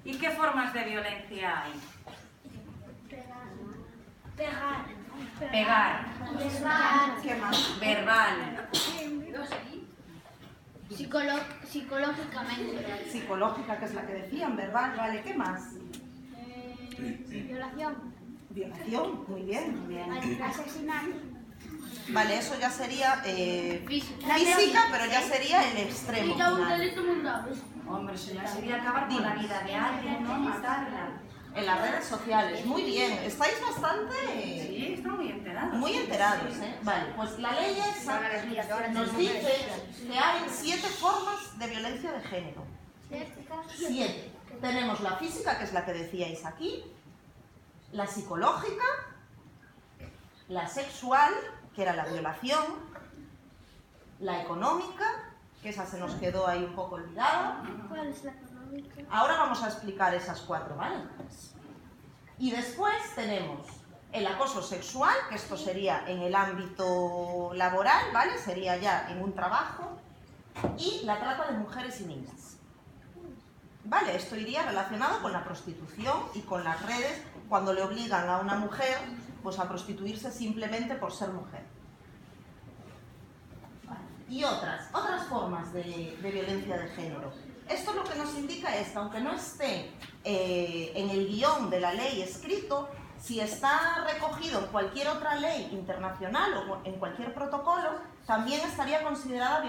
¿Y qué formas de violencia hay? Pegar. ¿Qué más? Verbal. Psicológicamente. Psicológica, que es la que decían, verbal, vale, ¿qué más? Violación. Violación, muy bien. Asesinato. Vale, eso ya sería Física. física, pero ya sería el extremo final. Hombre, eso ya sería acabar con la vida de alguien, ¿no? Matarla. En las redes sociales, muy bien. Estáis bastante Sí, está muy enterado. muy enterados, ¿eh? Vale, pues la ley esa nos dice que hay 7 formas de violencia de género. 7. Tenemos la física, que es la que decíais aquí, la psicológica, la sexual, que era la violación, la económica, que esa se nos quedó ahí un poco olvidada. ¿Cuál es la económica? Ahora vamos a explicar esas 4, ¿vale? Y después tenemos el acoso sexual, que esto sería en el ámbito laboral, ¿vale? Sería ya en un trabajo. Y la trata de mujeres y niñas. Vale, esto iría relacionado con la prostitución y con las redes, cuando le obligan a una mujer pues a prostituirse simplemente por ser mujer. Vale. Y otras formas de violencia de género. Esto lo que nos indica es que aunque no esté en el guión de la ley escrito, si está recogido en cualquier otra ley internacional o en cualquier protocolo, también estaría considerada violencia.